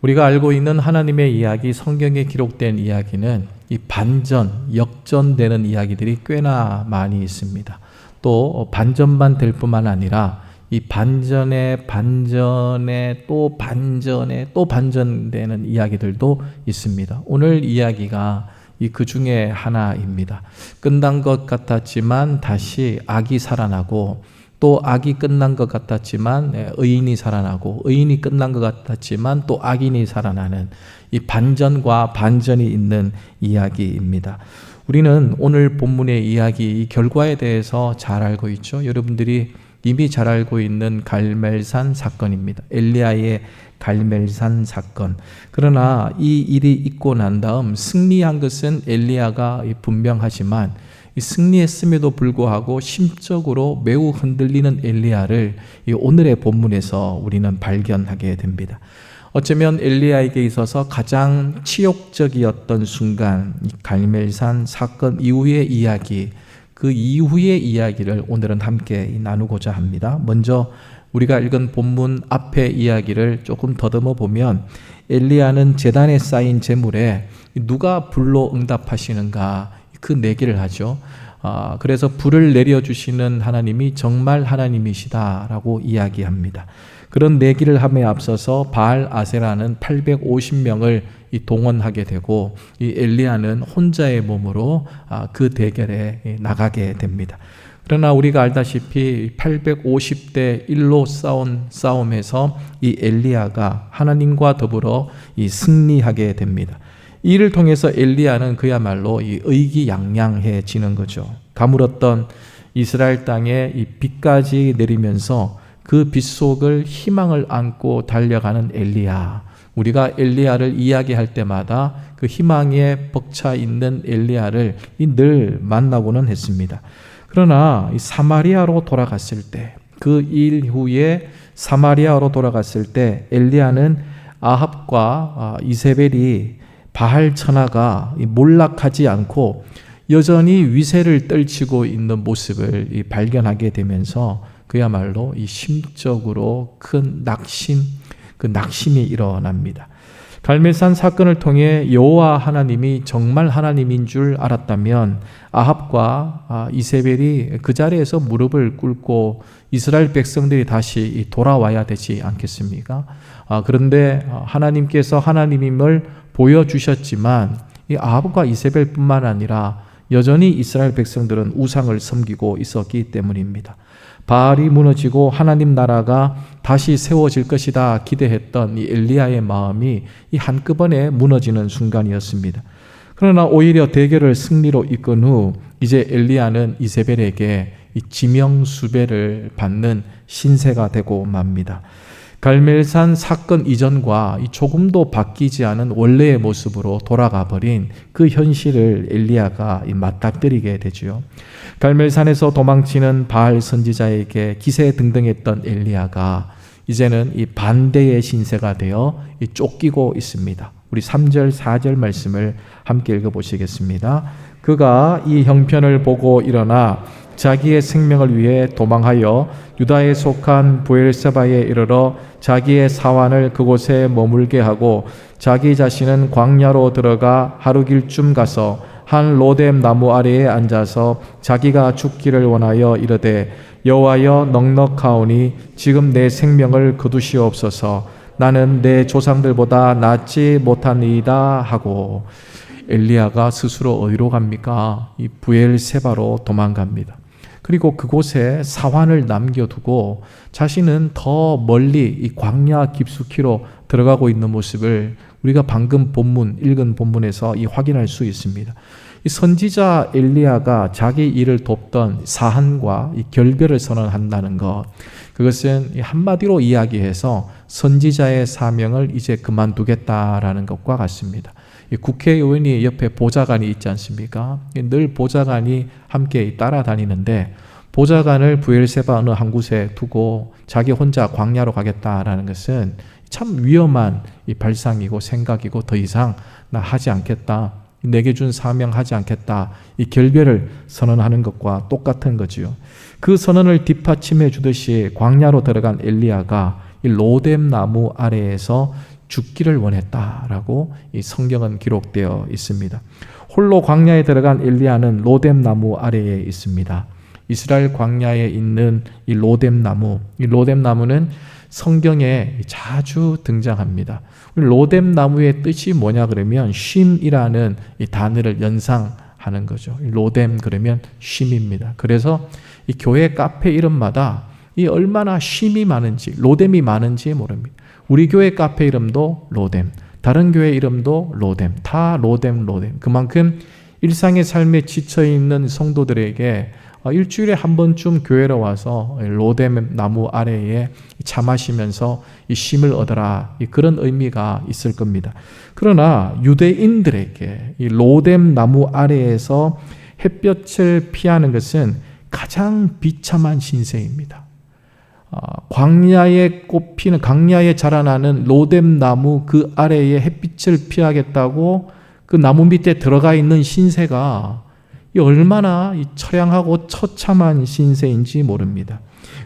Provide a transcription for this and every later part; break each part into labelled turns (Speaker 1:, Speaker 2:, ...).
Speaker 1: 우리가 알고 있는 하나님의 이야기, 성경에 기록된 이야기는 이 반전, 역전되는 이야기들이 꽤나 많이 있습니다. 또 반전만 될 뿐만 아니라 이 반전에 또 반전에 또 반전되는 이야기들도 있습니다. 오늘 이야기가 그 중에 하나입니다. 끝난 것 같았지만 다시 악이 살아나고, 또 악이 끝난 것 같았지만 의인이 살아나고, 의인이 끝난 것 같았지만 또 악인이 살아나는 이 반전과 반전이 있는 이야기입니다. 우리는 오늘 본문의 이야기, 이 결과에 대해서 잘 알고 있죠. 여러분들이 이미 잘 알고 있는 갈멜산 사건입니다. 엘리야의 갈멜산 사건. 그러나 이 일이 있고 난 다음 승리한 것은 엘리야가 분명하지만, 이 승리했음에도 불구하고 심적으로 매우 흔들리는 엘리야를 이 오늘의 본문에서 우리는 발견하게 됩니다. 어쩌면 엘리야에게 있어서 가장 치욕적이었던 순간, 이 갈멜산 사건 이후의 이야기, 그 이후의 이야기를 오늘은 함께 나누고자 합니다. 먼저 우리가 읽은 본문 앞의 이야기를 조금 더듬어 보면, 엘리야는 제단에 쌓인 제물에 누가 불로 응답하시는가 그 내기를 하죠. 그래서 불을 내려주시는 하나님이 정말 하나님이시다라고 이야기합니다. 그런 내기를 함에 앞서서 바알 아세라는 850명을 동원하게 되고, 이 엘리야는 혼자의 몸으로 그 대결에 나가게 됩니다. 그러나 우리가 알다시피 850대 1로 싸운 싸움에서 이 엘리야가 하나님과 더불어 승리하게 됩니다. 이 일을 통해서 엘리야는 그야말로 의기양양해지는 거죠. 가물었던 이스라엘 땅에 빛까지 내리면서 그 빛 속을 희망을 안고 달려가는 엘리야. 우리가 엘리야를 이야기할 때마다 그 희망에 벅차 있는 엘리야를 늘 만나고는 했습니다. 그러나 사마리아로 돌아갔을 때, 그 일 후에 사마리아로 돌아갔을 때 엘리야는 아합과 이세벨이 바알 천하가 몰락하지 않고 여전히 위세를 떨치고 있는 모습을 발견하게 되면서 그야말로 심적으로 큰 낙심이 일어납니다. 갈멜산 사건을 통해 여호와 하나님이 정말 하나님인 줄 알았다면 아합과 이세벨이 그 자리에서 무릎을 꿇고 이스라엘 백성들이 다시 돌아와야 되지 않겠습니까? 그런데 하나님께서 하나님임을 보여주셨지만 이 아합과 이세벨뿐만 아니라 여전히 이스라엘 백성들은 우상을 섬기고 있었기 때문입니다. 바알이 무너지고 하나님 나라가 다시 세워질 것이다 기대했던 이 엘리야의 마음이 한꺼번에 무너지는 순간이었습니다. 그러나 오히려 대결을 승리로 이끈 후 이제 엘리야는 이세벨에게 지명수배를 받는 신세가 되고 맙니다. 갈멜산 사건 이전과 조금도 바뀌지 않은 원래의 모습으로 돌아가 버린 그 현실을 엘리야가 맞닥뜨리게 되죠. 갈멜산에서 도망치는 바알 선지자에게 기세등등했던 엘리야가 이제는 반대의 신세가 되어 쫓기고 있습니다. 우리 3절 4절 말씀을 함께 읽어보시겠습니다. 그가 이 형편을 보고 일어나 자기의 생명을 위해 도망하여 유다에 속한 브엘세바에 이르러 자기의 사환을 그곳에 머물게 하고 자기 자신은 광야로 들어가 하루길쯤 가서 한 로뎀 나무 아래에 앉아서 자기가 죽기를 원하여 이르되 여호와여 넉넉하오니 지금 내 생명을 거두시옵소서. 나는 내 조상들보다 낫지 못하니이다 하고, 엘리야가 스스로 어디로 갑니까? 이 브엘세바로 도망갑니다. 그리고 그곳에 사환을 남겨두고 자신은 더 멀리 이 광야 깊숙이로 들어가고 있는 모습을 우리가 방금 읽은 본문에서 확인할 수 있습니다. 이 선지자 엘리야가 자기 일을 돕던 사한과 이 결별을 선언한다는 것, 그것은 한마디로 이야기해서 선지자의 사명을 이제 그만두겠다라는 것과 같습니다. 이 국회의원이 옆에 보좌관이 있지 않습니까? 늘 보좌관이 함께 따라다니는데 보좌관을 브엘세바 어느 한 곳에 두고 자기 혼자 광야로 가겠다라는 것은 참 위험한 이 발상이고 생각이고, 더 이상 나 하지 않겠다, 내게 준 사명하지 않겠다, 이 결별을 선언하는 것과 똑같은 거지요. 그 선언을 뒷받침해 주듯이 광야로 들어간 엘리야가 이 로뎀 나무 아래에서 죽기를 원했다라고 이 성경은 기록되어 있습니다. 홀로 광야에 들어간 엘리야는 로뎀 나무 아래에 있습니다. 이스라엘 광야에 있는 이 로뎀 나무는 성경에 자주 등장합니다. 로뎀 나무의 뜻이 뭐냐 그러면 쉼이라는 이 단어를 연상하는 거죠. 로뎀 그러면 쉼입니다. 그래서 이 교회 카페 이름마다 이 얼마나 쉼이 많은지, 로뎀이 많은지 모릅니다. 우리 교회 카페 이름도 로뎀, 다른 교회 이름도 로뎀, 다 로뎀. 그만큼 일상의 삶에 지쳐있는 성도들에게 일주일에 한 번쯤 교회로 와서 로뎀 나무 아래에 차 마시면서 이 쉼을 얻어라, 그런 의미가 있을 겁니다. 그러나 유대인들에게 이 로뎀 나무 아래에서 햇볕을 피하는 것은 가장 비참한 신세입니다. 광야에 꽃피는, 광야에 자라나는 로뎀 나무 그 아래에 햇빛을 피하겠다고 그 나무 밑에 들어가 있는 신세가 얼마나 처량하고 처참한 신세인지 모릅니다.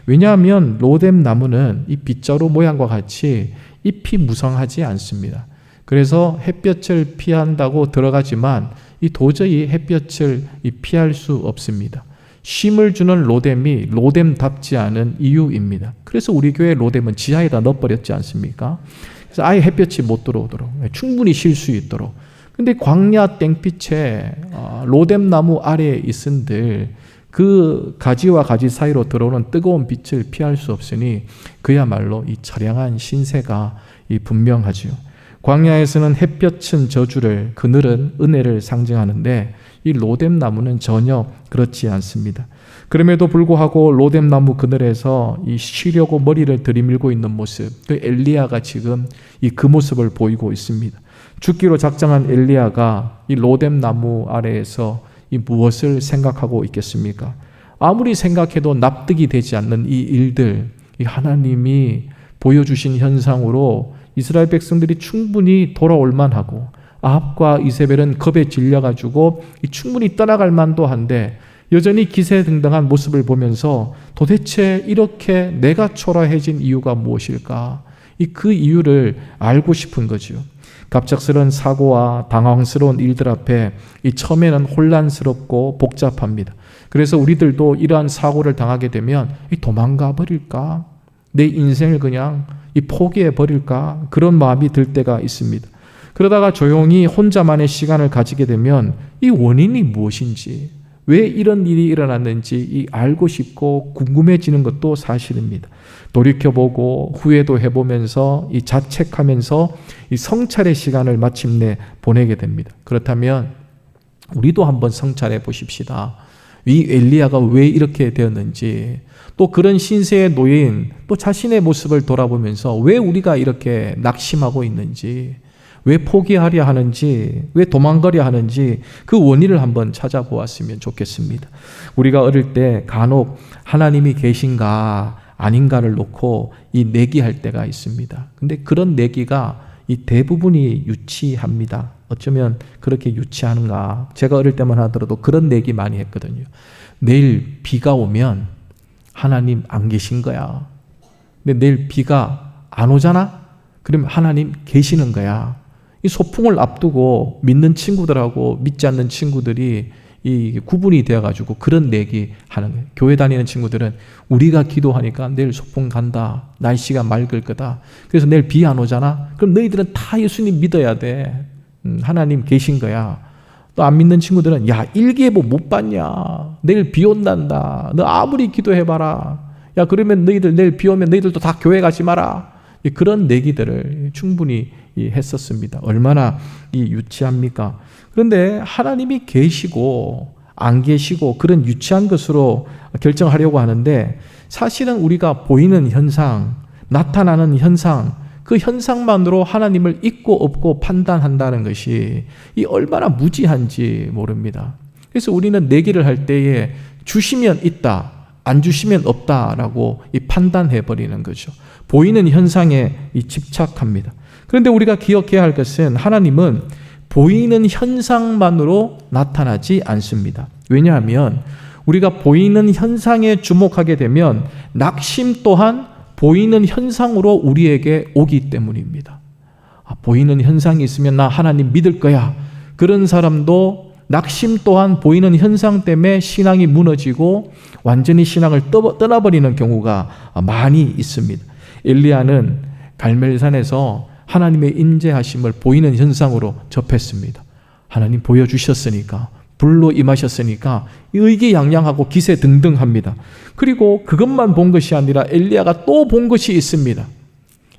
Speaker 1: 왜냐하면 로뎀 나무는 이 빗자루 모양과 같이 잎이 무성하지 않습니다. 그래서 햇볕을 피한다고 들어가지만 이 도저히 햇볕을 피할 수 없습니다. 쉼을 주는 로뎀이 로뎀답지 않은 이유입니다. 그래서 우리 교회 로뎀은 지하에다 넣어버렸지 않습니까? 그래서 아예 햇볕이 못 들어오도록, 충분히 쉴 수 있도록. 근데 광야 땡빛에 로뎀 나무 아래에 있은들 그 가지와 가지 사이로 들어오는 뜨거운 빛을 피할 수 없으니 그야말로 이 처량한 신세가 분명하지요. 광야에서는 햇볕은 저주를, 그늘은 은혜를 상징하는데 이 로뎀 나무는 전혀 그렇지 않습니다. 그럼에도 불구하고 로뎀 나무 그늘에서 이 쉬려고 머리를 들이밀고 있는 모습, 그 엘리야가 지금 그 모습을 보이고 있습니다. 죽기로 작정한 엘리야가 이 로뎀 나무 아래에서 이 무엇을 생각하고 있겠습니까? 아무리 생각해도 납득이 되지 않는 이 일들, 이 하나님이 보여주신 현상으로 이스라엘 백성들이 충분히 돌아올 만하고 아합과 이세벨은 겁에 질려가지고 충분히 떠나갈 만도 한데 여전히 기세등등한 모습을 보면서 도대체 이렇게 내가 초라해진 이유가 무엇일까? 그 이유를 알고 싶은 거죠. 갑작스러운 사고와 당황스러운 일들 앞에 처음에는 혼란스럽고 복잡합니다. 그래서 우리들도 이러한 사고를 당하게 되면 도망가 버릴까? 내 인생을 그냥 포기해 버릴까? 그런 마음이 들 때가 있습니다. 그러다가 조용히 혼자만의 시간을 가지게 되면 이 원인이 무엇인지, 왜 이런 일이 일어났는지 알고 싶고 궁금해지는 것도 사실입니다. 돌이켜보고 후회도 해보면서 자책하면서 성찰의 시간을 마침내 보내게 됩니다. 그렇다면 우리도 한번 성찰해 보십시다. 이 엘리야가 왜 이렇게 되었는지, 또 그런 신세에 놓인 또 자신의 모습을 돌아보면서 왜 우리가 이렇게 낙심하고 있는지, 왜 포기하려 하는지, 왜 도망가려 하는지 그 원인을 한번 찾아보았으면 좋겠습니다. 우리가 어릴 때 간혹 하나님이 계신가 아닌가를 놓고 내기할 때가 있습니다. 근데 그런 내기가 대부분이 유치합니다. 어쩌면 그렇게 유치하는가. 제가 어릴 때만 하더라도 그런 내기 많이 했거든요. 내일 비가 오면 하나님 안 계신 거야. 근데 내일 비가 안 오잖아? 그러면 하나님 계시는 거야. 이 소풍을 앞두고 믿는 친구들하고 믿지 않는 친구들이 구분이 되어가지고 그런 내기 하는 거예요. 교회 다니는 친구들은 우리가 기도하니까 내일 소풍 간다. 날씨가 맑을 거다. 그래서 내일 비 안 오잖아? 그럼 너희들은 다 예수님 믿어야 돼. 하나님 계신 거야. 또 안 믿는 친구들은 야, 일기예보 못 봤냐? 내일 비 온단다. 너 아무리 기도해봐라. 야, 그러면 너희들 내일 비 오면 너희들도 다 교회 가지 마라. 그런 내기들을 충분히 했었습니다. 얼마나 유치합니까? 그런데 하나님이 계시고 안 계시고 그런 유치한 것으로 결정하려고 하는데 사실은 우리가 보이는 현상, 나타나는 현상, 그 현상만으로 하나님을 있고 없고 판단한다는 것이 얼마나 무지한지 모릅니다. 그래서 우리는 내기를 할 때에 주시면 있다, 안 주시면 없다라고 판단해버리는 거죠. 보이는 현상에 집착합니다. 그런데 우리가 기억해야 할 것은 하나님은 보이는 현상만으로 나타나지 않습니다. 왜냐하면 우리가 보이는 현상에 주목하게 되면 낙심 또한 보이는 현상으로 우리에게 오기 때문입니다. 보이는 현상이 있으면 나 하나님 믿을 거야. 그런 사람도 낙심 또한 보이는 현상 때문에 신앙이 무너지고 완전히 신앙을 떠나버리는 경우가 많이 있습니다. 엘리야는 갈멜산에서 하나님의 임재하심을 보이는 현상으로 접했습니다. 하나님 보여주셨으니까, 불로 임하셨으니까 의기양양하고 기세등등합니다. 그리고 그것만 본 것이 아니라 엘리야가 또 본 것이 있습니다.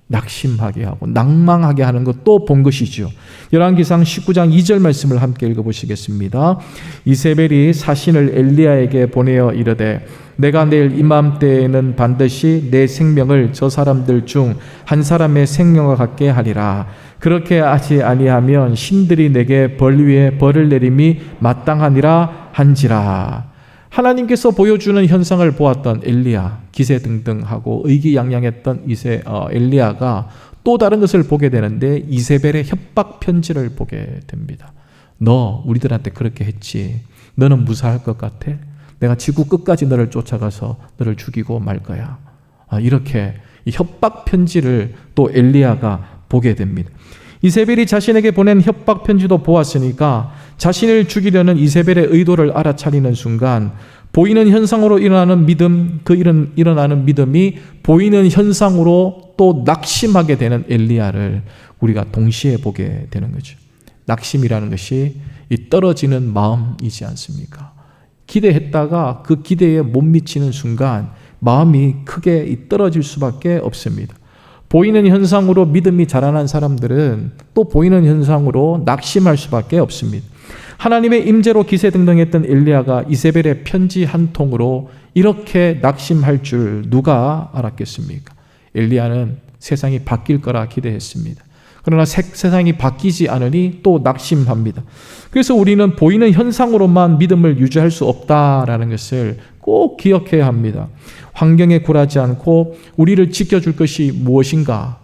Speaker 1: 낙심하게 하고 낭망하게 하는 것 또 본 것이죠. 열왕기상 19장 2절 말씀을 함께 읽어보시겠습니다. 이세벨이 사신을 엘리야에게 보내어 이르되 내가 내일 이맘때에는 반드시 내 생명을 저 사람들 중 한 사람의 생명과 같게 하리라. 그렇게 하지 아니하면 신들이 내게 벌 위에 벌을 내림이 마땅하니라 한지라. 하나님께서 보여주는 현상을 보았던 엘리야, 기세등등하고 의기양양했던 엘리야가 또 다른 것을 보게 되는데 이세벨의 협박 편지를 보게 됩니다. 너 우리들한테 그렇게 했지. 너는 무사할 것 같아? 내가 지구 끝까지 너를 쫓아가서 너를 죽이고 말 거야. 이렇게 이 협박 편지를 또 엘리야가 보게 됩니다. 이세벨이 자신에게 보낸 협박 편지도 보았으니까 자신을 죽이려는 이세벨의 의도를 알아차리는 순간 보이는 현상으로 일어나는 믿음, 일어나는 믿음이 보이는 현상으로 또 낙심하게 되는 엘리야를 우리가 동시에 보게 되는 거죠. 낙심이라는 것이 이 떨어지는 마음이지 않습니까? 기대했다가 그 기대에 못 미치는 순간 마음이 크게 떨어질 수밖에 없습니다. 보이는 현상으로 믿음이 자라난 사람들은 또 보이는 현상으로 낙심할 수밖에 없습니다. 하나님의 임재로 기세등등했던 엘리야가 이세벨의 편지 한 통으로 이렇게 낙심할 줄 누가 알았겠습니까? 엘리야는 세상이 바뀔 거라 기대했습니다. 그러나 세상이 바뀌지 않으니 또 낙심합니다. 그래서 우리는 보이는 현상으로만 믿음을 유지할 수 없다라는 것을 꼭 기억해야 합니다. 환경에 굴하지 않고 우리를 지켜줄 것이 무엇인가?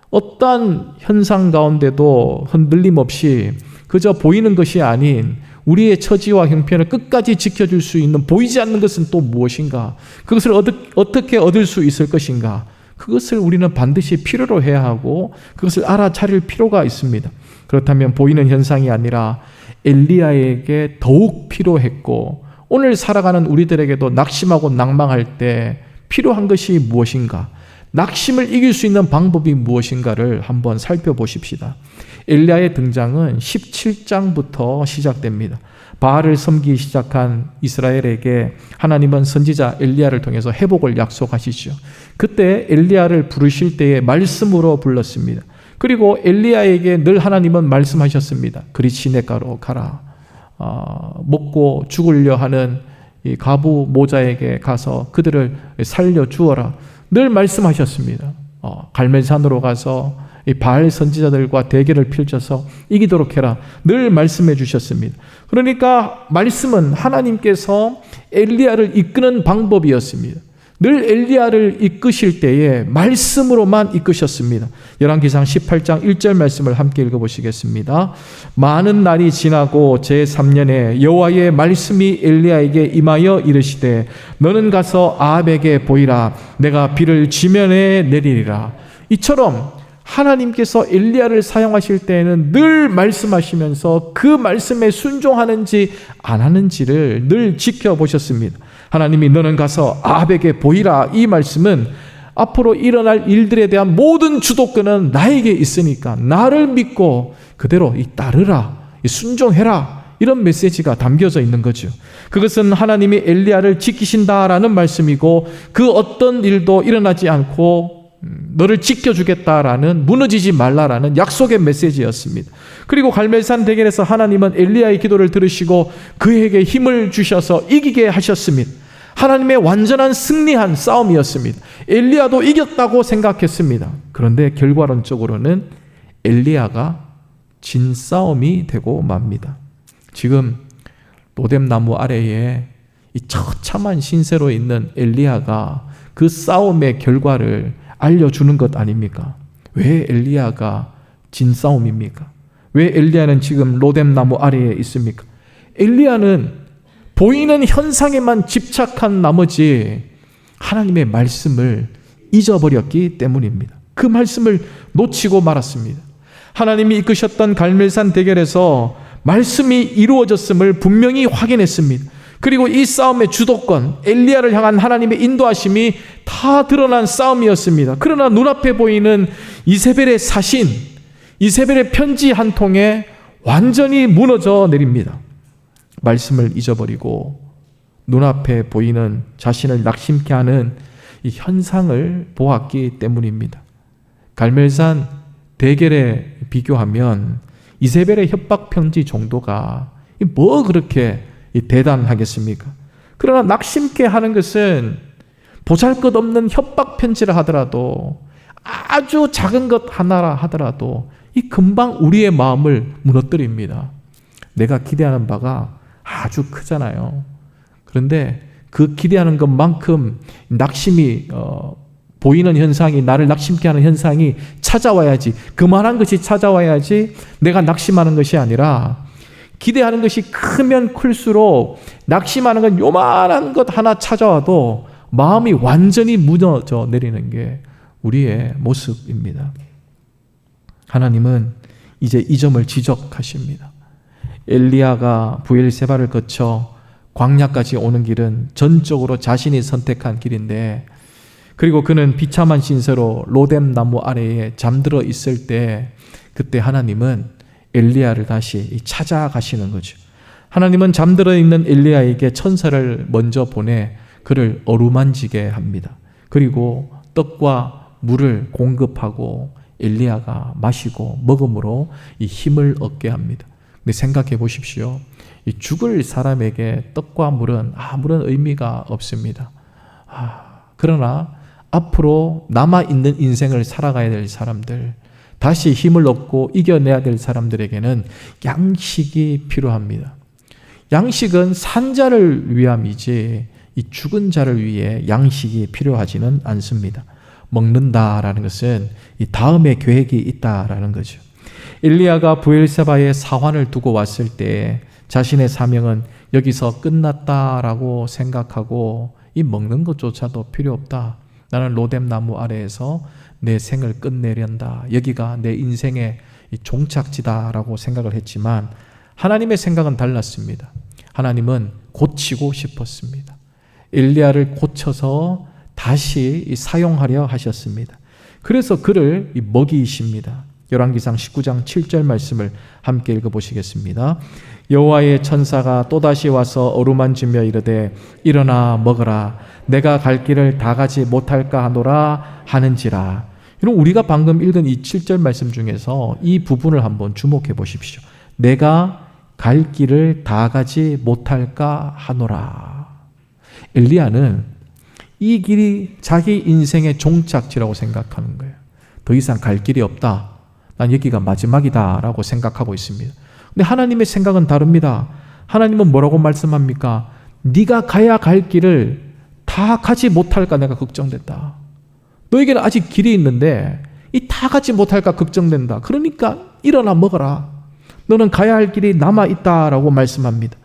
Speaker 1: 어떠한 현상 가운데도 흔들림 없이 그저 보이는 것이 아닌 우리의 처지와 형편을 끝까지 지켜줄 수 있는 보이지 않는 것은 또 무엇인가? 그것을 어떻게 얻을 수 있을 것인가? 그것을 우리는 반드시 필요로 해야 하고 그것을 알아차릴 필요가 있습니다. 그렇다면 보이는 현상이 아니라 엘리야에게 더욱 필요했고 오늘 살아가는 우리들에게도 낙심하고 낭망할 때 필요한 것이 무엇인가? 낙심을 이길 수 있는 방법이 무엇인가를 한번 살펴보십시다. 엘리야의 등장은 17장부터 시작됩니다. 바알을 섬기기 시작한 이스라엘에게 하나님은 선지자 엘리야를 통해서 회복을 약속하시죠. 그때 엘리야를 부르실 때에 말씀으로 불렀습니다. 그리고 엘리야에게 늘 하나님은 말씀하셨습니다. 그리 시냇가로 가라. 먹고 죽으려 하는 이 가부 모자에게 가서 그들을 살려 주어라. 늘 말씀하셨습니다. 갈멜산으로 가서 이 바알 선지자들과 대결을 펼쳐서 이기도록 해라. 늘 말씀해 주셨습니다. 그러니까 말씀은 하나님께서 엘리야를 이끄는 방법이었습니다. 늘 엘리야를 이끄실 때에 말씀으로만 이끄셨습니다. 열왕기상 18장 1절 말씀을 함께 읽어보시겠습니다. 많은 날이 지나고 제3년에 여호와의 말씀이 엘리야에게 임하여 이르시되 너는 가서 아합에게 보이라. 내가 비를 지면에 내리리라. 이처럼 하나님께서 엘리야를 사용하실 때에는 늘 말씀하시면서 그 말씀에 순종하는지 안 하는지를 늘 지켜보셨습니다. 하나님이 너는 가서 아합에게 보이라. 이 말씀은 앞으로 일어날 일들에 대한 모든 주도권은 나에게 있으니까 나를 믿고 그대로 따르라, 순종해라. 이런 메시지가 담겨져 있는 거죠. 그것은 하나님이 엘리야를 지키신다라는 말씀이고 그 어떤 일도 일어나지 않고 너를 지켜주겠다라는, 무너지지 말라라는 약속의 메시지였습니다. 그리고 갈멜산 대결에서 하나님은 엘리야의 기도를 들으시고 그에게 힘을 주셔서 이기게 하셨습니다. 하나님의 완전한 승리한 싸움이었습니다. 엘리야도 이겼다고 생각했습니다. 그런데 결과론적으로는 엘리야가 진 싸움이 되고 맙니다. 지금 로뎀나무 아래에 이 처참한 신세로 있는 엘리야가 그 싸움의 결과를 알려주는 것 아닙니까? 왜 엘리야가 진 싸움입니까? 왜 엘리야는 지금 로뎀나무 아래에 있습니까? 엘리야는 보이는 현상에만 집착한 나머지 하나님의 말씀을 잊어버렸기 때문입니다. 그 말씀을 놓치고 말았습니다. 하나님이 이끄셨던 갈멜산 대결에서 말씀이 이루어졌음을 분명히 확인했습니다. 그리고 이 싸움의 주도권, 엘리야를 향한 하나님의 인도하심이 다 드러난 싸움이었습니다. 그러나 눈앞에 보이는 이세벨의 사신, 이세벨의 편지 한 통에 완전히 무너져 내립니다. 말씀을 잊어버리고 눈앞에 보이는 자신을 낙심케 하는 이 현상을 보았기 때문입니다. 갈멜산 대결에 비교하면 이세벨의 협박 편지 정도가 뭐 그렇게 대단하겠습니까? 그러나 낙심케 하는 것은 보잘것없는 협박 편지를 하더라도, 아주 작은 것 하나라 하더라도 이 금방 우리의 마음을 무너뜨립니다. 내가 기대하는 바가 아주 크잖아요. 그런데 그 기대하는 것만큼 낙심이 보이는 현상이, 나를 낙심케 하는 현상이 찾아와야지, 그만한 것이 찾아와야지 내가 낙심하는 것이 아니라, 기대하는 것이 크면 클수록 낙심하는 건 요만한 것 하나 찾아와도 마음이 완전히 무너져 내리는 게 우리의 모습입니다. 하나님은 이제 이 점을 지적하십니다. 엘리야가 브엘세바를 거쳐 광야까지 오는 길은 전적으로 자신이 선택한 길인데, 그리고 그는 비참한 신세로 로뎀 나무 아래에 잠들어 있을 때, 그때 하나님은 엘리야를 다시 찾아가시는 거죠. 하나님은 잠들어 있는 엘리야에게 천사를 먼저 보내 그를 어루만지게 합니다. 그리고 떡과 물을 공급하고 엘리야가 마시고 먹음으로 이 힘을 얻게 합니다. 근데 생각해 보십시오. 이 죽을 사람에게 떡과 물은 아무런 의미가 없습니다. 그러나 앞으로 남아있는 인생을 살아가야 될 사람들, 다시 힘을 얻고 이겨내야 될 사람들에게는 양식이 필요합니다. 양식은 산 자를 위함이지 이 죽은 자를 위해 양식이 필요하지는 않습니다. 먹는다라는 것은 이 다음에 계획이 있다라는 거죠. 엘리야가 브엘세바의 사환을 두고 왔을 때 자신의 사명은 여기서 끝났다라고 생각하고, 이 먹는 것조차도 필요 없다. 나는 로뎀 나무 아래에서 내 생을 끝내련다. 여기가 내 인생의 종착지다라고 생각을 했지만, 하나님의 생각은 달랐습니다. 하나님은 고치고 싶었습니다. 엘리야를 고쳐서 다시 사용하려 하셨습니다. 그래서 그를 먹이십니다. 열왕기상 19장 7절 말씀을 함께 읽어보시겠습니다. 여호와의 천사가 또다시 와서 어루만지며 이르되 일어나 먹으라. 내가 갈 길을 다 가지 못할까 하노라 하는지라. 여러분, 우리가 방금 읽은 이 7절 말씀 중에서 이 부분을 한번 주목해 보십시오. 내가 갈 길을 다 가지 못할까 하노라. 엘리야는 이 길이 자기 인생의 종착지라고 생각하는 거예요. 더 이상 갈 길이 없다. 난 여기가 마지막이다 라고 생각하고 있습니다. 근데 하나님의 생각은 다릅니다. 하나님은 뭐라고 말씀합니까? 네가 가야 갈 길을 다 가지 못할까 내가 걱정된다. 너에게는 아직 길이 있는데 이 다 가지 못할까 걱정된다. 그러니까 일어나 먹어라. 너는 가야 할 길이 남아있다라고 말씀합니다.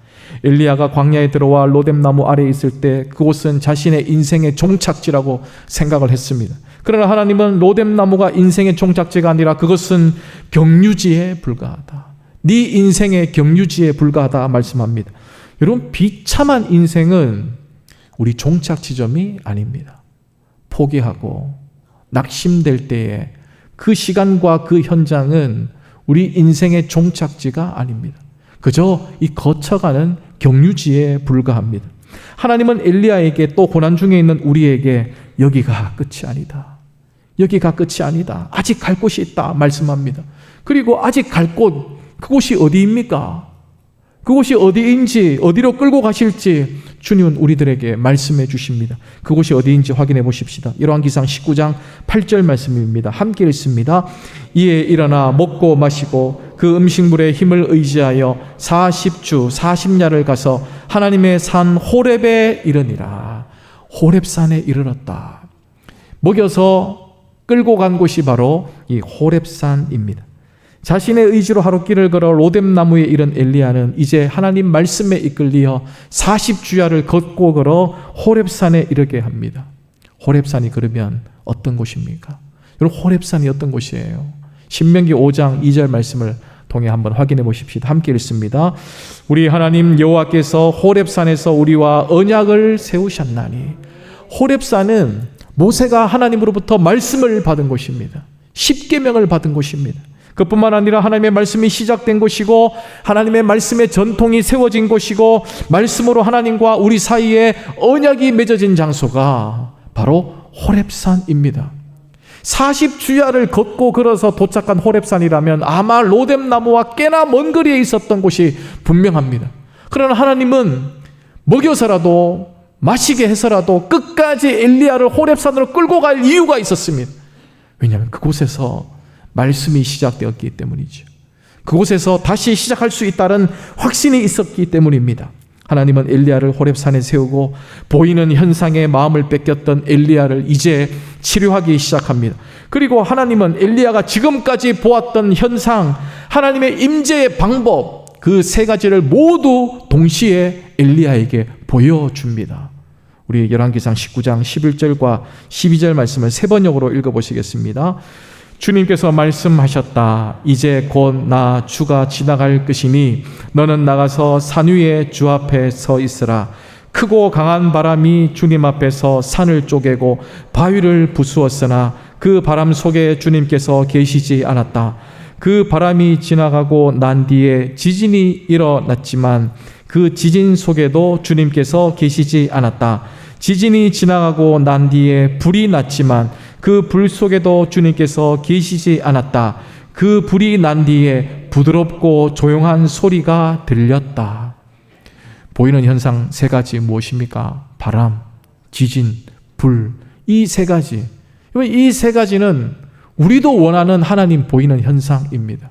Speaker 1: 엘리야가 광야에 들어와 로뎀 나무 아래에 있을 때 그곳은 자신의 인생의 종착지라고 생각을 했습니다. 그러나 하나님은 로뎀 나무가 인생의 종착지가 아니라 그것은 경유지에 불과하다. 네 인생의 경유지에 불과하다 말씀합니다. 여러분, 비참한 인생은 우리 종착 지점이 아닙니다. 포기하고 낙심될 때에 그 시간과 그 현장은 우리 인생의 종착지가 아닙니다. 그저 이 거쳐가는 경유지에 불과합니다. 하나님은 엘리야에게 또 고난 중에 있는 우리에게 여기가 끝이 아니다. 여기가 끝이 아니다. 아직 갈 곳이 있다 말씀합니다. 그리고 아직 갈 곳, 그곳이 어디입니까? 그곳이 어디인지, 어디로 끌고 가실지 주님은 우리들에게 말씀해 주십니다. 그곳이 어디인지 확인해 보십시다. 열왕기상 19장 8절 말씀입니다. 함께 읽습니다. 이에 일어나 먹고 마시고 그 음식물의 힘을 의지하여 40주 40야를 가서 하나님의 산 호렙에 이르니라. 호렙산에 이르렀다. 먹여서 끌고 간 곳이 바로 이 호렙산입니다. 자신의 의지로 하루 길을 걸어 로뎀 나무에 이른 엘리야는 이제 하나님 말씀에 이끌리어 40주야를 걷고 걸어 호렙산에 이르게 합니다. 호렙산이 그러면 어떤 곳입니까? 여러분, 호렙산이 어떤 곳이에요? 신명기 5장 2절 말씀을 통해 한번 확인해 보십시다. 함께 읽습니다. 우리 하나님 여호와께서 호렙산에서 우리와 언약을 세우셨나니. 호렙산은 모세가 하나님으로부터 말씀을 받은 곳입니다. 십계명을 받은 곳입니다. 그뿐만 아니라 하나님의 말씀이 시작된 곳이고 하나님의 말씀의 전통이 세워진 곳이고 말씀으로 하나님과 우리 사이에 언약이 맺어진 장소가 바로 호렙산입니다. 40주야를 걷고 걸어서 도착한 호렙산이라면 아마 로뎀나무와 꽤나 먼 거리에 있었던 곳이 분명합니다. 그러나 하나님은 먹여서라도 마시게 해서라도 끝까지 엘리야를 호렙산으로 끌고 갈 이유가 있었습니다. 왜냐하면 그곳에서 말씀이 시작되었기 때문이죠. 그곳에서 다시 시작할 수 있다는 확신이 있었기 때문입니다. 하나님은 엘리야를 호렙산에 세우고 보이는 현상에 마음을 뺏겼던 엘리야를 이제 치료하기 시작합니다. 그리고 하나님은 엘리야가 지금까지 보았던 현상, 하나님의 임재의 방법, 그 세 가지를 모두 동시에 엘리야에게 보여줍니다. 우리 열왕기상 19장 11절과 12절 말씀을 세 번역으로 읽어보시겠습니다. 주님께서 말씀하셨다. 이제 곧 나 주가 지나갈 것이니 너는 나가서 산 위에 주 앞에 서 있으라. 크고 강한 바람이 주님 앞에서 산을 쪼개고 바위를 부수었으나 그 바람 속에 주님께서 계시지 않았다. 그 바람이 지나가고 난 뒤에 지진이 일어났지만 그 지진 속에도 주님께서 계시지 않았다. 지진이 지나가고 난 뒤에 불이 났지만 그 불 속에도 주님께서 계시지 않았다. 그 불이 난 뒤에 부드럽고 조용한 소리가 들렸다. 보이는 현상 세 가지 무엇입니까? 바람, 지진, 불. 이 세 가지. 이 세 가지는 우리도 원하는 하나님 보이는 현상입니다.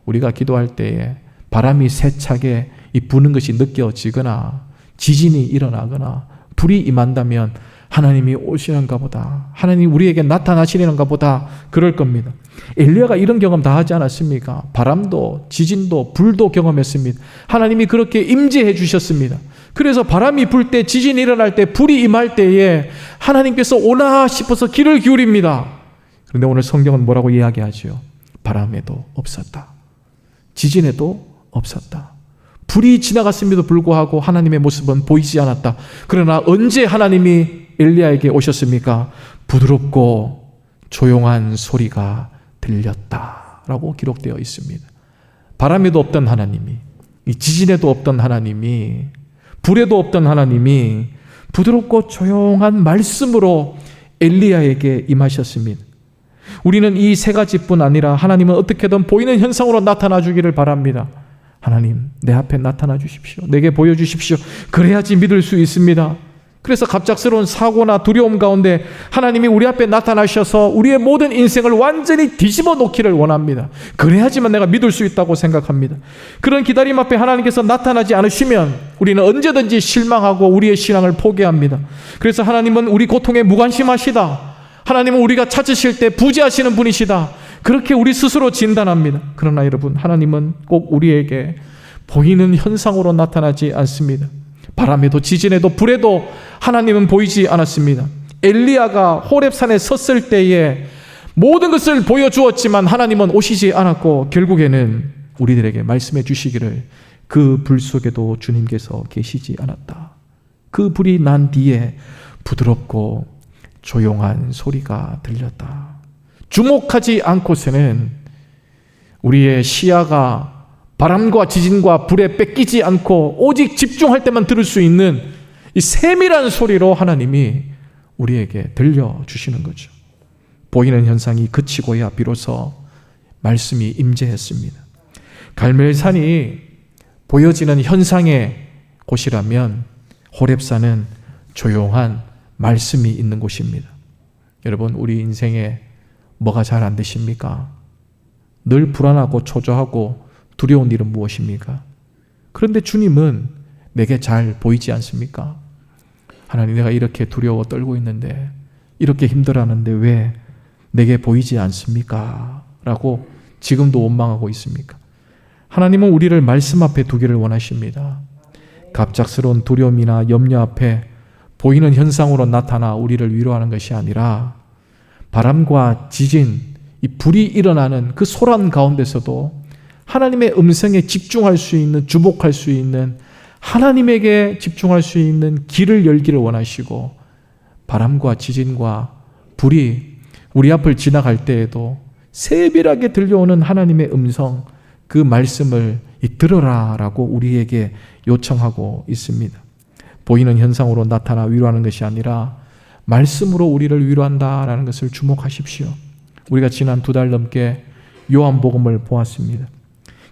Speaker 1: 우리가 기도할 때에 바람이 세차게 부는 것이 느껴지거나 지진이 일어나거나 불이 임한다면 하나님이 오시는가 보다, 하나님 우리에게 나타나시려는가 보다 그럴 겁니다. 엘리야가 이런 경험 다 하지 않았습니까? 바람도 지진도 불도 경험했습니다. 하나님이 그렇게 임재해 주셨습니다. 그래서 바람이 불 때, 지진이 일어날 때, 불이 임할 때에 하나님께서 오나 싶어서 귀를 기울입니다. 그런데 오늘 성경은 뭐라고 이야기하죠? 바람에도 없었다, 지진에도 없었다, 불이 지나갔음에도 불구하고 하나님의 모습은 보이지 않았다. 그러나 언제 하나님이 엘리야에게 오셨습니까? 부드럽고 조용한 소리가 들렸다라고 기록되어 있습니다. 바람에도 없던 하나님이, 지진에도 없던 하나님이, 불에도 없던 하나님이 부드럽고 조용한 말씀으로 엘리야에게 임하셨습니다. 우리는 이 세 가지뿐 아니라 하나님은 어떻게든 보이는 현상으로 나타나 주기를 바랍니다. 하나님, 내 앞에 나타나 주십시오. 내게 보여주십시오. 그래야지 믿을 수 있습니다. 그래서 갑작스러운 사고나 두려움 가운데 하나님이 우리 앞에 나타나셔서 우리의 모든 인생을 완전히 뒤집어 놓기를 원합니다. 그래야지만 내가 믿을 수 있다고 생각합니다. 그런 기다림 앞에 하나님께서 나타나지 않으시면 우리는 언제든지 실망하고 우리의 신앙을 포기합니다. 그래서 하나님은 우리 고통에 무관심하시다, 하나님은 우리가 찾으실 때 부재하시는 분이시다, 그렇게 우리 스스로 진단합니다. 그러나 여러분, 하나님은 꼭 우리에게 보이는 현상으로 나타나지 않습니다. 바람에도 지진에도 불에도 하나님은 보이지 않았습니다. 엘리야가 호렙산에 섰을 때에 모든 것을 보여주었지만 하나님은 오시지 않았고 결국에는 우리들에게 말씀해 주시기를 그 불 속에도 주님께서 계시지 않았다. 그 불이 난 뒤에 부드럽고 조용한 소리가 들렸다. 주목하지 않고서는 우리의 시야가 바람과 지진과 불에 뺏기지 않고 오직 집중할 때만 들을 수 있는 이 세밀한 소리로 하나님이 우리에게 들려주시는 거죠. 보이는 현상이 그치고야 비로소 말씀이 임재했습니다. 갈멜산이 보여지는 현상의 곳이라면 호렙산은 조용한 말씀이 있는 곳입니다. 여러분, 우리 인생에 뭐가 잘 안 되십니까? 늘 불안하고 초조하고 두려운 일은 무엇입니까? 그런데 주님은 내게 잘 보이지 않습니까? 하나님, 내가 이렇게 두려워 떨고 있는데, 이렇게 힘들어하는데 왜 내게 보이지 않습니까? 라고 지금도 원망하고 있습니까? 하나님은 우리를 말씀 앞에 두기를 원하십니다. 갑작스러운 두려움이나 염려 앞에 보이는 현상으로 나타나 우리를 위로하는 것이 아니라 바람과 지진, 이 불이 일어나는 그 소란 가운데서도 하나님의 음성에 집중할 수 있는, 주목할 수 있는, 하나님에게 집중할 수 있는 길을 열기를 원하시고, 바람과 지진과 불이 우리 앞을 지나갈 때에도 세밀하게 들려오는 하나님의 음성, 그 말씀을 들어라라고 우리에게 요청하고 있습니다. 보이는 현상으로 나타나 위로하는 것이 아니라 말씀으로 우리를 위로한다라는 것을 주목하십시오. 우리가 지난 2달 넘게 요한복음을 보았습니다.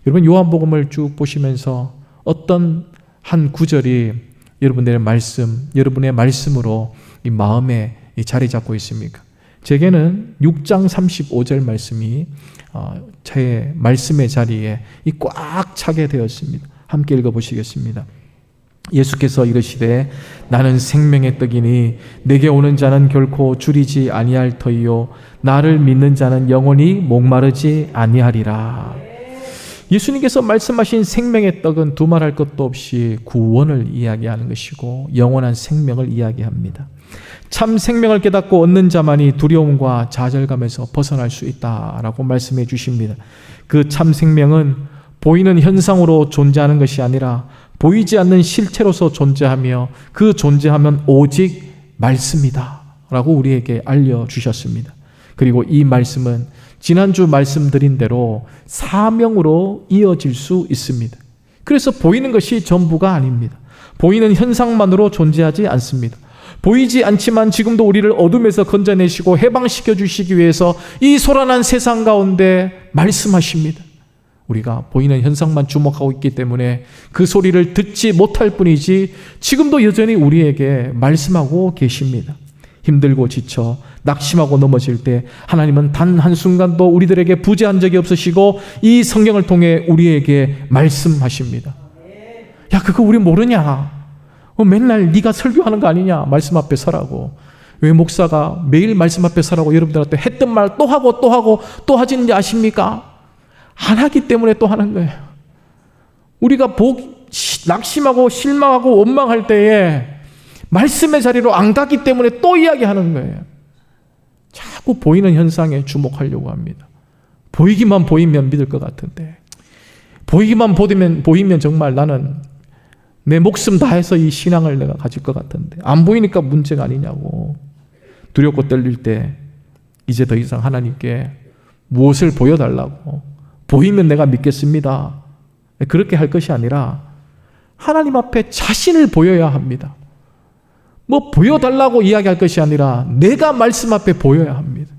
Speaker 1: 여러분, 요한복음을 쭉 보시면서 어떤 한 구절이 여러분의 말씀으로 이 마음에 자리 잡고 있습니까? 제게는 6장 35절 말씀이 제 말씀의 자리에 꽉 차게 되었습니다. 함께 읽어보시겠습니다. 예수께서 이르시되 나는 생명의 떡이니 내게 오는 자는 결코 줄이지 아니할 터이요 나를 믿는 자는 영원히 목마르지 아니하리라. 예수님께서 말씀하신 생명의 떡은 두말할 것도 없이 구원을 이야기하는 것이고 영원한 생명을 이야기합니다. 참 생명을 깨닫고 얻는 자만이 두려움과 좌절감에서 벗어날 수 있다라고 말씀해 주십니다. 그 참 생명은 보이는 현상으로 존재하는 것이 아니라 보이지 않는 실체로서 존재하며 그 존재하면 오직 말씀이다 라고 우리에게 알려주셨습니다. 그리고 이 말씀은 지난주 말씀드린 대로 사명으로 이어질 수 있습니다. 그래서 보이는 것이 전부가 아닙니다. 보이는 현상만으로 존재하지 않습니다. 보이지 않지만 지금도 우리를 어둠에서 건져내시고 해방시켜 주시기 위해서 이 소란한 세상 가운데 말씀하십니다. 우리가 보이는 현상만 주목하고 있기 때문에 그 소리를 듣지 못할 뿐이지 지금도 여전히 우리에게 말씀하고 계십니다. 힘들고 지쳐 낙심하고 넘어질 때 하나님은 단 한순간도 우리들에게 부재한 적이 없으시고 이 성경을 통해 우리에게 말씀하십니다. 야, 그거 우리 모르냐? 맨날 네가 설교하는 거 아니냐? 말씀 앞에 서라고. 왜 목사가 매일 말씀 앞에 서라고 여러분들한테 했던 말 또 하고 또 하고 또 하지는지 아십니까? 안 하기 때문에 또 하는 거예요. 우리가 낙심하고 실망하고 원망할 때에 말씀의 자리로 안 갔기 때문에 또 이야기하는 거예요. 자꾸 보이는 현상에 주목하려고 합니다. 보이기만 보이면 믿을 것 같은데, 보이기만 보이면 정말 나는 내 목숨 다해서 이 신앙을 내가 가질 것 같은데 안 보이니까 문제가 아니냐고. 두렵고 떨릴 때 이제 더 이상 하나님께 무엇을 보여달라고, 보이면 내가 믿겠습니다, 그렇게 할 것이 아니라 하나님 앞에 자신을 보여야 합니다. 뭐 보여달라고 이야기할 것이 아니라 내가 말씀 앞에 보여야 합니다.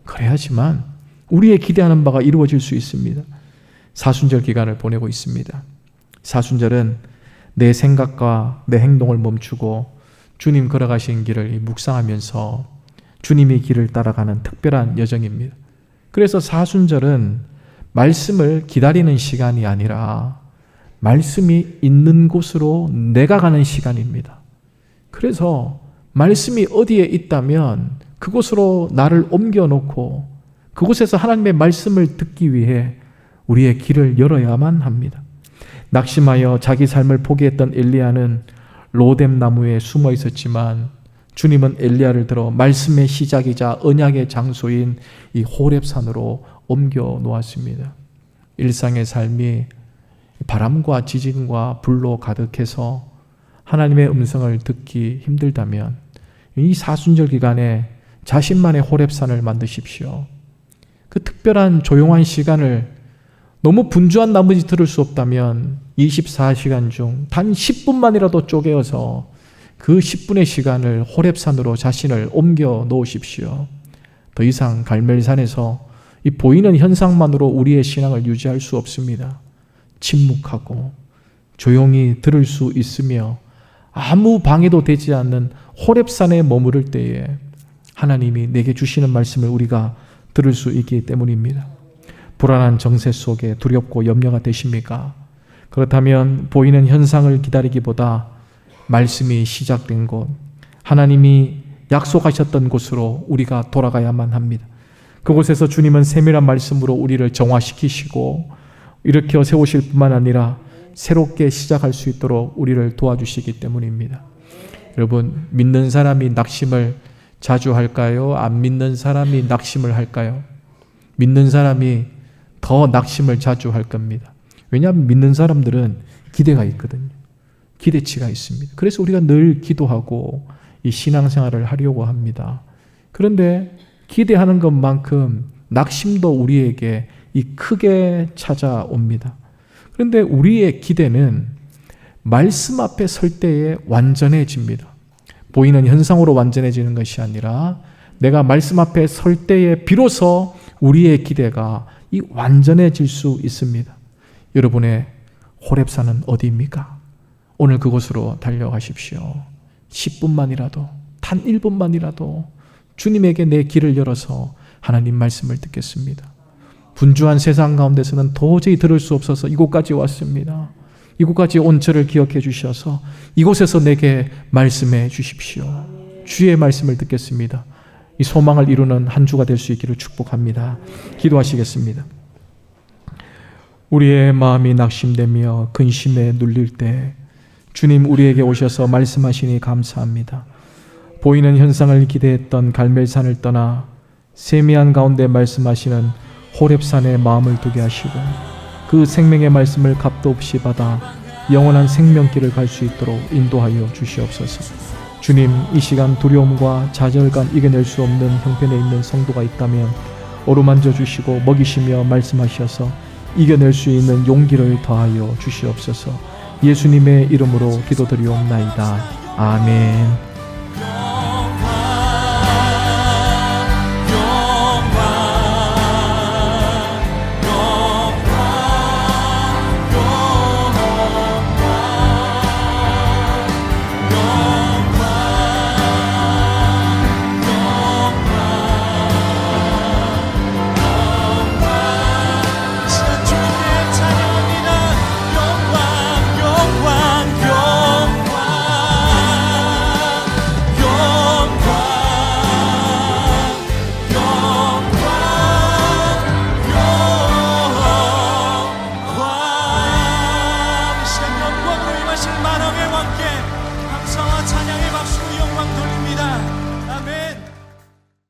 Speaker 1: 그래야지만 우리의 기대하는 바가 이루어질 수 있습니다. 사순절 기간을 보내고 있습니다. 사순절은 내 생각과 내 행동을 멈추고 주님 걸어가신 길을 묵상하면서 주님의 길을 따라가는 특별한 여정입니다. 그래서 사순절은 말씀을 기다리는 시간이 아니라 말씀이 있는 곳으로 내가 가는 시간입니다. 그래서 말씀이 어디에 있다면 그곳으로 나를 옮겨놓고 그곳에서 하나님의 말씀을 듣기 위해 우리의 길을 열어야만 합니다. 낙심하여 자기 삶을 포기했던 엘리야는 로뎀 나무에 숨어 있었지만 주님은 엘리야를 들어 말씀의 시작이자 언약의 장소인 이 호렙산으로 옮겨 놓았습니다. 일상의 삶이 바람과 지진과 불로 가득해서 하나님의 음성을 듣기 힘들다면 이 사순절 기간에 자신만의 호렙산을 만드십시오. 그 특별한 조용한 시간을 너무 분주한 나머지 들을 수 없다면 24시간 중 단 10분만이라도 쪼개어서 그 10분의 시간을 호렙산으로 자신을 옮겨 놓으십시오. 더 이상 갈멜산에서 이 보이는 현상만으로 우리의 신앙을 유지할 수 없습니다. 침묵하고 조용히 들을 수 있으며 아무 방해도 되지 않는 호렙산에 머무를 때에 하나님이 내게 주시는 말씀을 우리가 들을 수 있기 때문입니다. 불안한 정세 속에 두렵고 염려가 되십니까? 그렇다면 보이는 현상을 기다리기보다 말씀이 시작된 곳, 하나님이 약속하셨던 곳으로 우리가 돌아가야만 합니다. 그곳에서 주님은 세밀한 말씀으로 우리를 정화시키시고 일으켜 세우실 뿐만 아니라 새롭게 시작할 수 있도록 우리를 도와주시기 때문입니다. 여러분, 믿는 사람이 낙심을 자주 할까요? 안 믿는 사람이 낙심을 할까요? 믿는 사람이 더 낙심을 자주 할 겁니다. 왜냐하면 믿는 사람들은 기대가 있거든요. 기대치가 있습니다. 그래서 우리가 늘 기도하고 이 신앙생활을 하려고 합니다. 그런데 기대하는 것만큼 낙심도 우리에게 이 크게 찾아옵니다. 그런데 우리의 기대는 말씀 앞에 설 때에 완전해집니다. 보이는 현상으로 완전해지는 것이 아니라 내가 말씀 앞에 설 때에 비로소 우리의 기대가 이 완전해질 수 있습니다. 여러분의 호렙산은 어디입니까? 오늘 그곳으로 달려가십시오. 10분만이라도, 단 1분만이라도 주님에게 내 길을 열어서 하나님 말씀을 듣겠습니다. 분주한 세상 가운데서는 도저히 들을 수 없어서 이곳까지 왔습니다. 이곳까지 온 저를 기억해 주셔서 이곳에서 내게 말씀해 주십시오. 주의 말씀을 듣겠습니다. 이 소망을 이루는 한 주가 될 수 있기를 축복합니다. 기도하시겠습니다. 우리의 마음이 낙심되며 근심에 눌릴 때 주님 우리에게 오셔서 말씀하시니 감사합니다. 보이는 현상을 기대했던 갈멜산을 떠나 세미한 가운데 말씀하시는 호렙산에 마음을 두게 하시고 그 생명의 말씀을 값도 없이 받아 영원한 생명길을 갈 수 있도록 인도하여 주시옵소서. 주님, 이 시간 두려움과 좌절감 이겨낼 수 없는 형편에 있는 성도가 있다면 어루만져 주시고 먹이시며 말씀하셔서 이겨낼 수 있는 용기를 더하여 주시옵소서. 예수님의 이름으로 기도드리옵나이다. 아멘.